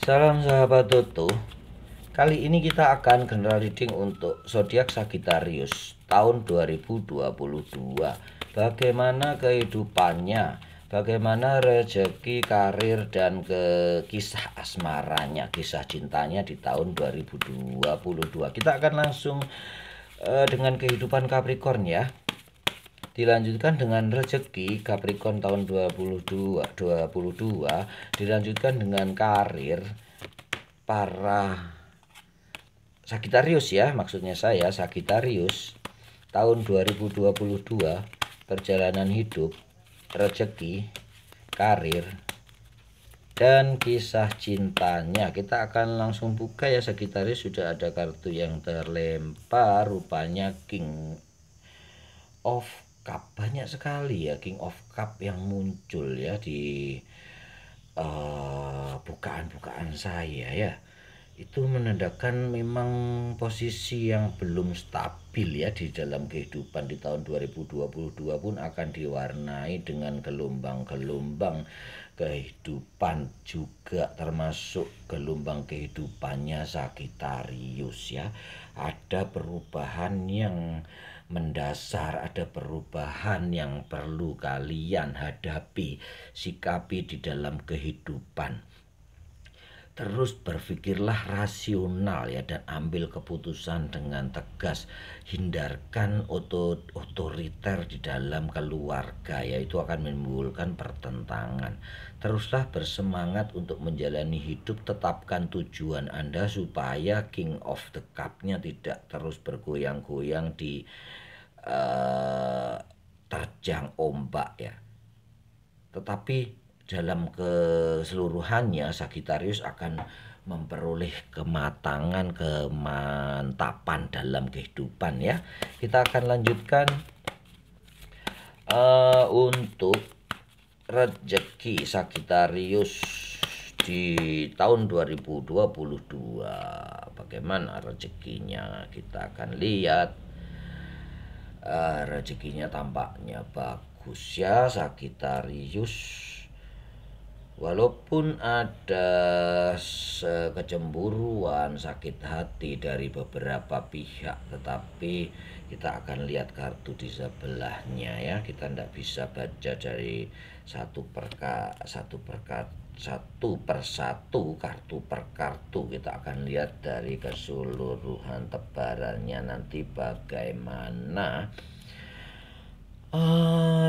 Salam sahabat Toto. Kali ini kita akan general reading untuk zodiak Sagittarius tahun 2022. Bagaimana kehidupannya, bagaimana rezeki, karir, dan kisah asmaranya, kisah cintanya di tahun 2022. Kita akan langsung dengan kehidupan Capricorn ya. Dilanjutkan dengan rezeki Capricorn tahun 2022, dilanjutkan dengan karir para Sagittarius ya, maksudnya saya Sagittarius tahun 2022, perjalanan hidup, rezeki, karir, dan kisah cintanya. Kita akan langsung buka ya Sagittarius. Sudah ada kartu yang terlempar, rupanya King of Cup. Banyak sekali ya King of Cup yang muncul ya di bukaan-bukaan saya ya. Itu menandakan memang posisi yang belum stabil ya di dalam kehidupan. Di tahun 2022 pun akan diwarnai dengan gelombang-gelombang kehidupan, juga termasuk gelombang kehidupannya Sagittarius ya. Ada perubahan yang mendasar, ada perubahan yang perlu kalian hadapi, sikapi di dalam kehidupan. Terus berpikirlah rasional ya, dan ambil keputusan dengan tegas. Hindarkan otoriter di dalam keluarga ya, itu akan menimbulkan pertentangan. Teruslah bersemangat untuk menjalani hidup. Tetapkan tujuan Anda supaya King of the Cup-nya tidak terus bergoyang-goyang di terjang ombak ya. Tetapi dalam keseluruhannya Sagittarius akan memperoleh kematangan, kemantapan dalam kehidupan ya. Kita akan lanjutkan untuk rezeki Sagittarius di tahun 2022. Bagaimana rezekinya? Kita akan lihat. Rezekinya tampaknya bagus ya Sagittarius. Walaupun ada kecemburuan, sakit hati dari beberapa pihak, tetapi kita akan lihat kartu di sebelahnya ya. Kita tidak bisa baca dari satu persatu, kartu per kartu. Kita akan lihat dari keseluruhan tebarannya nanti bagaimana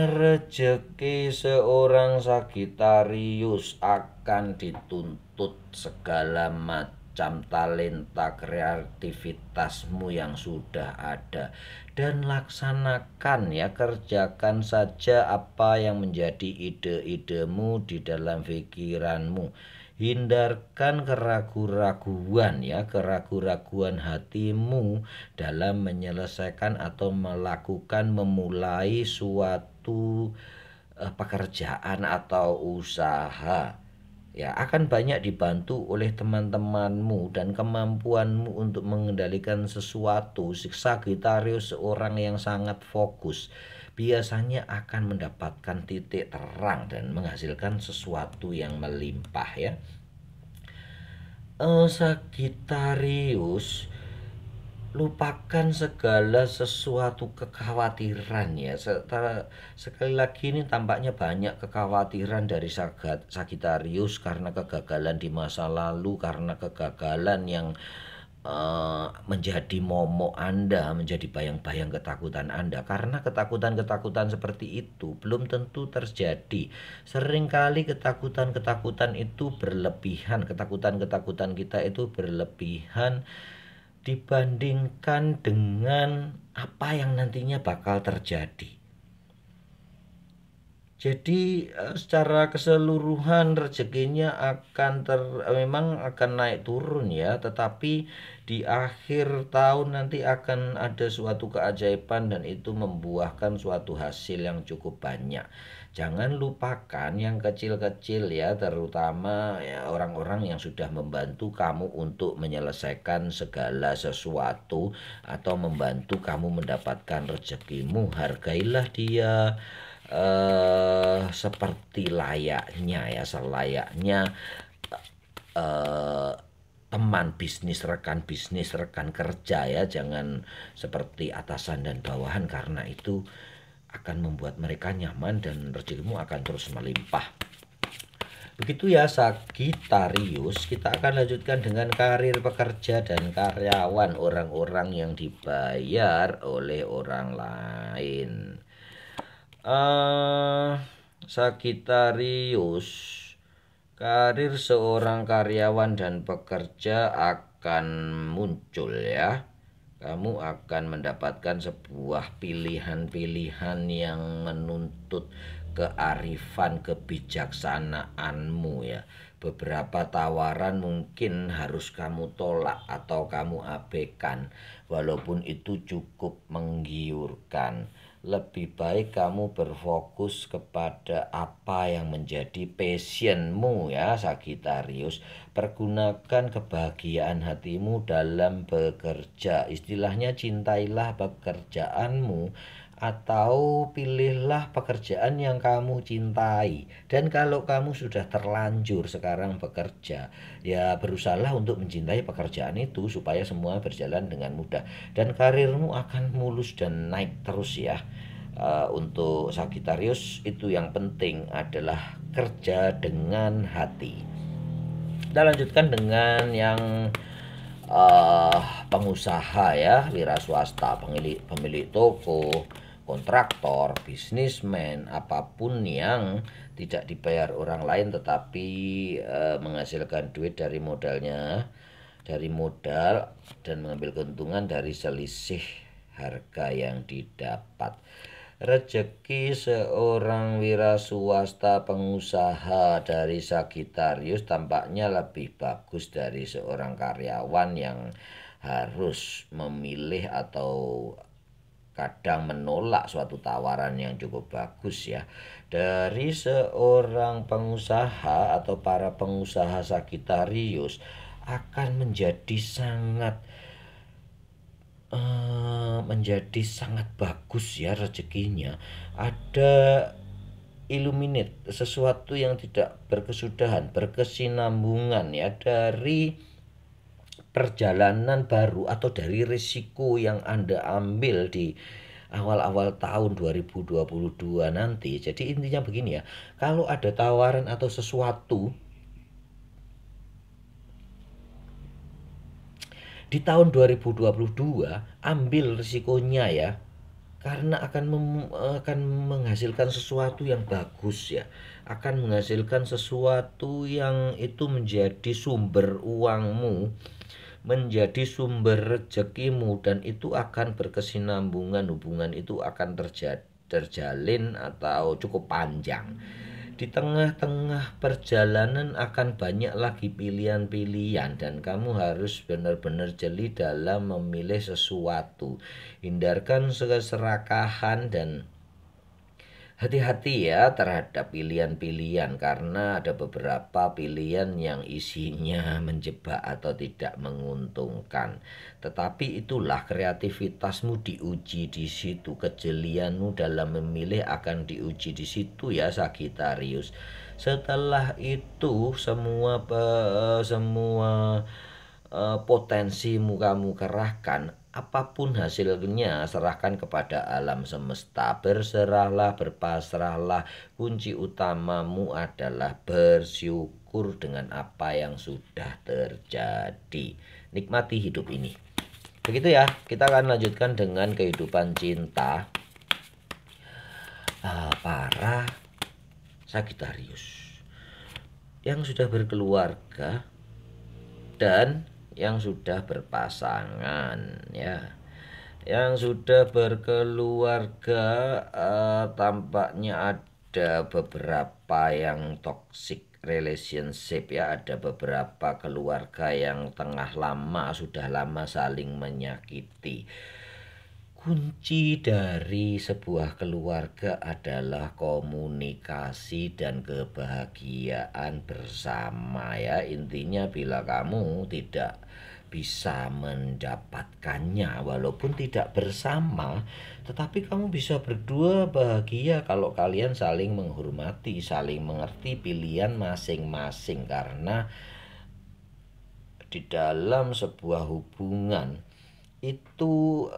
rezeki seorang Sagittarius. Akan dituntut segala macam talenta kreativitasmu yang sudah ada, dan laksanakan ya, kerjakan saja apa yang menjadi ide-idemu di dalam pikiranmu. Hindarkan keraguan-raguan ya, keraguan-raguan hatimu dalam menyelesaikan atau memulai suatu pekerjaan atau usaha ya. Akan banyak dibantu oleh teman-temanmu dan kemampuanmu untuk mengendalikan sesuatu. Sagittarius seorang yang sangat fokus, biasanya akan mendapatkan titik terang dan menghasilkan sesuatu yang melimpah ya. Sagittarius, lupakan segala sesuatu kekhawatiran ya. Sekali lagi ini tampaknya banyak kekhawatiran dari Sagittarius karena kegagalan di masa lalu, karena kegagalan yang menjadi momok Anda, menjadi bayang-bayang ketakutan Anda. Karena ketakutan-ketakutan seperti itu belum tentu terjadi. Seringkali ketakutan-ketakutan itu berlebihan, ketakutan-ketakutan kita itu berlebihan dibandingkan dengan apa yang nantinya bakal terjadi. Jadi secara keseluruhan rezekinya memang akan naik turun ya, tetapi di akhir tahun nanti akan ada suatu keajaiban dan itu membuahkan suatu hasil yang cukup banyak. Jangan lupakan yang kecil-kecil ya, terutama ya orang-orang yang sudah membantu kamu untuk menyelesaikan segala sesuatu atau membantu kamu mendapatkan rezekimu. Hargailah dia seperti layaknya ya, selayaknya eh, teman bisnis, rekan kerja ya, jangan seperti atasan dan bawahan, karena itu akan membuat mereka nyaman dan rezekimu akan terus melimpah. Begitu ya Sagitarius, kita akan lanjutkan dengan karir pekerja dan karyawan, orang-orang yang dibayar oleh orang lain. Sagitarius, karir seorang karyawan dan pekerja akan muncul ya. Kamu akan mendapatkan sebuah pilihan-pilihan yang menuntut kearifan kebijaksanaanmu ya. Beberapa tawaran mungkin harus kamu tolak atau kamu abaikan, walaupun itu cukup menggiurkan. Lebih baik kamu berfokus kepada apa yang menjadi passionmu ya Sagitarius. Pergunakan kebahagiaan hatimu dalam bekerja. Istilahnya cintailah pekerjaanmu atau pilihlah pekerjaan yang kamu cintai. Dan kalau kamu sudah terlanjur sekarang bekerja, ya berusahalah untuk mencintai pekerjaan itu supaya semua berjalan dengan mudah dan karirmu akan mulus dan naik terus ya. Untuk Sagitarius itu yang penting adalah kerja dengan hati. Kita lanjutkan dengan yang pengusaha ya, wira swasta, pemilik toko, kontraktor, bisnismen, apapun yang tidak dibayar orang lain tetapi menghasilkan duit dari modalnya, dari modal, dan mengambil keuntungan dari selisih harga yang didapat. Rezeki seorang wira swasta pengusaha dari Sagitarius tampaknya lebih bagus dari seorang karyawan yang harus memilih atau kadang menolak suatu tawaran yang cukup bagus ya. Dari seorang pengusaha atau para pengusaha Sagitarius akan menjadi sangat bagus ya rezekinya. Ada illuminate, sesuatu yang tidak berkesudahan, berkesinambungan ya, dari perjalanan baru atau dari risiko yang Anda ambil di awal-awal tahun 2022 nanti. Jadi intinya begini ya, kalau ada tawaran atau sesuatu di tahun 2022, ambil risikonya ya, karena akan menghasilkan sesuatu yang bagus ya, akan menghasilkan sesuatu yang itu menjadi sumber uangmu, menjadi sumber rezekimu, dan itu akan berkesinambungan, hubungan itu akan terjalin atau cukup panjang. Di tengah-tengah perjalanan akan banyak lagi pilihan-pilihan dan kamu harus benar-benar jeli dalam memilih sesuatu. Hindarkan keserakahan dan hati-hati ya terhadap pilihan-pilihan, karena ada beberapa pilihan yang isinya menjebak atau tidak menguntungkan. Tetapi itulah kreativitasmu diuji di situ, kejelianmu dalam memilih akan diuji di situ ya Sagitarius. Setelah itu semua potensimu kamu kerahkan, apapun hasilnya serahkan kepada alam semesta. Berserahlah, berpasrahlah. Kunci utamamu adalah bersyukur dengan apa yang sudah terjadi. Nikmati hidup ini. Begitu ya, kita akan lanjutkan dengan kehidupan cinta para Sagitarius yang sudah berkeluarga dan yang sudah berpasangan ya. Yang sudah berkeluarga tampaknya ada beberapa yang toxic relationship ya, ada beberapa keluarga yang sudah lama saling menyakiti. Kunci dari sebuah keluarga adalah komunikasi dan kebahagiaan bersama ya. Intinya bila kamu tidak bisa mendapatkannya walaupun tidak bersama, tetapi kamu bisa berdua bahagia kalau kalian saling menghormati, saling mengerti pilihan masing-masing, karena di dalam sebuah hubungan itu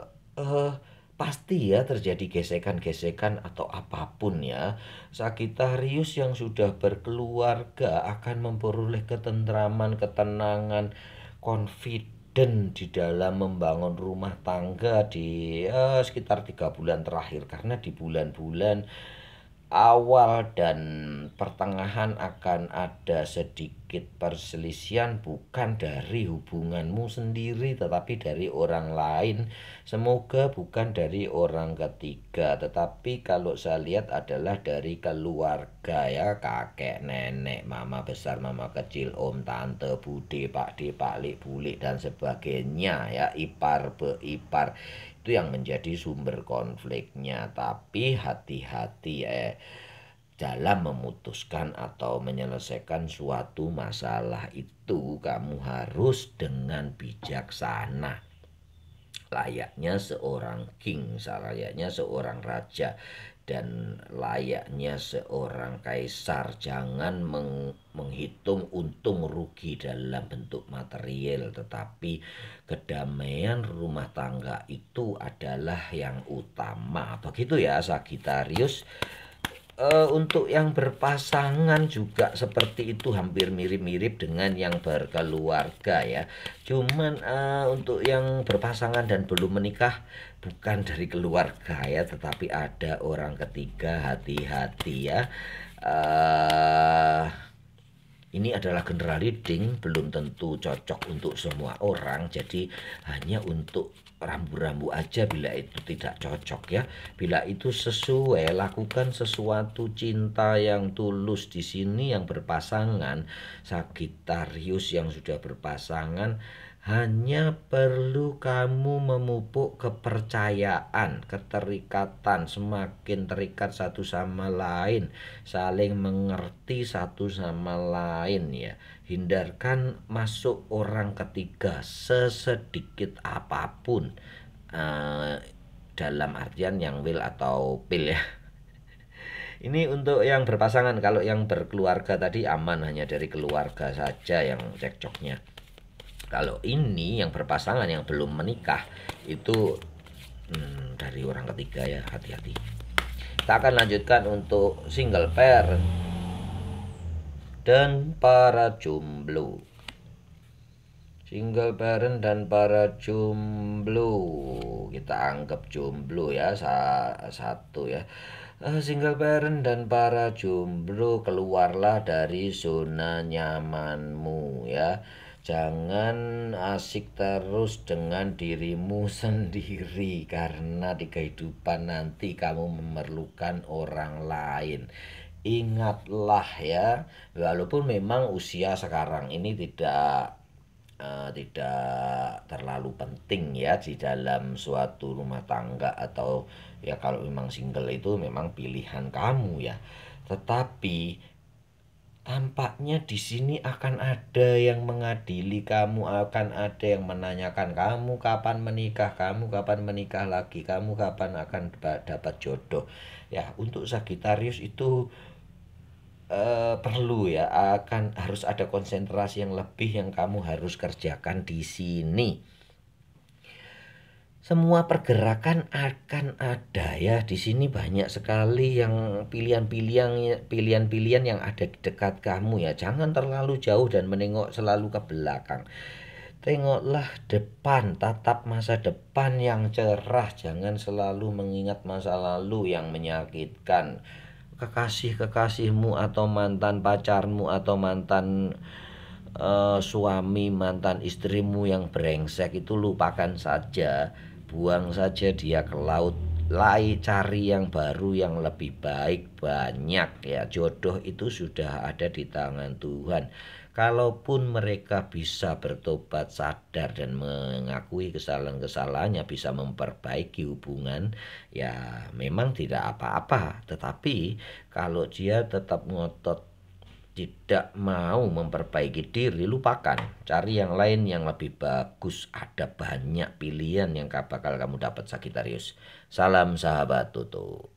pasti ya terjadi gesekan-gesekan atau apapun ya. Sagitarius yang sudah berkeluarga akan memperoleh ketentraman, ketenangan, confident di dalam membangun rumah tangga di sekitar 3 bulan terakhir, karena di bulan-bulan awal dan pertengahan akan ada sedikit perselisihan, bukan dari hubunganmu sendiri tetapi dari orang lain. Semoga bukan dari orang ketiga, tetapi kalau saya lihat adalah dari keluarga ya, kakek, nenek, mama besar, mama kecil, om, tante, bude, pakde, paklik, bulik dan sebagainya ya, ipar, beipar. Itu yang menjadi sumber konfliknya. Tapi hati-hati dalam memutuskan atau menyelesaikan suatu masalah itu, kamu harus dengan bijaksana, layaknya seorang king, layaknya seorang raja, dan layaknya seorang kaisar. Jangan menghitung untung rugi dalam bentuk material, tetapi kedamaian rumah tangga itu adalah yang utama. Begitu ya Sagitarius. Untuk yang berpasangan juga seperti itu, hampir mirip-mirip dengan yang berkeluarga ya. Cuman untuk yang berpasangan dan belum menikah, bukan dari keluarga ya, tetapi ada orang ketiga. Hati-hati ya. Ini adalah general reading, belum tentu cocok untuk semua orang. Jadi hanya untuk rambu-rambu aja bila itu tidak cocok ya. Bila itu sesuai, lakukan sesuatu cinta yang tulus. Di sini yang berpasangan, Sagitarius yang sudah berpasangan, hanya perlu kamu memupuk kepercayaan, keterikatan, semakin terikat satu sama lain, saling mengerti satu sama lain ya. Hindarkan masuk orang ketiga sesedikit apapun, dalam artian yang will atau pill ya. Ini untuk yang berpasangan. Kalau yang berkeluarga tadi aman, hanya dari keluarga saja yang cekcoknya. Kalau ini yang berpasangan yang belum menikah itu dari orang ketiga ya, hati-hati. Kita akan lanjutkan untuk single parent dan para jomblo. Single parent dan para jomblo, kita anggap jomblo ya, satu ya. Single parent dan para jomblo, keluarlah dari zona nyamanmu ya. Jangan asik terus dengan dirimu sendiri, karena di kehidupan nanti kamu memerlukan orang lain. Ingatlah ya, walaupun memang usia sekarang ini tidak terlalu penting ya di dalam suatu rumah tangga, atau ya kalau memang single itu memang pilihan kamu ya. Tetapi tampaknya di sini akan ada yang mengadili kamu, akan ada yang menanyakan kamu kapan menikah, kamu kapan menikah lagi, kamu kapan akan dapat jodoh. Ya, untuk Sagitarius itu perlu ya, harus ada konsentrasi yang lebih yang kamu harus kerjakan di sini. Semua pergerakan akan ada ya. Di sini banyak sekali yang pilihan-pilihan yang ada di dekat kamu ya. Jangan terlalu jauh dan menengok selalu ke belakang. Tengoklah depan, tatap masa depan yang cerah. Jangan selalu mengingat masa lalu yang menyakitkan. Kekasih-kekasihmu atau mantan pacarmu atau mantan suami, mantan istrimu yang brengsek itu lupakan saja. Buang saja dia ke laut, cari yang baru yang lebih baik. Banyak ya, jodoh itu sudah ada di tangan Tuhan. Kalaupun mereka bisa bertobat, sadar dan mengakui kesalahan-kesalahannya, bisa memperbaiki hubungan, ya memang tidak apa-apa. Tetapi kalau dia tetap ngotot tidak mau memperbaiki diri, lupakan. Cari yang lain yang lebih bagus. Ada banyak pilihan yang bakal kamu dapat Sagitarius. Salam sahabat Tutu.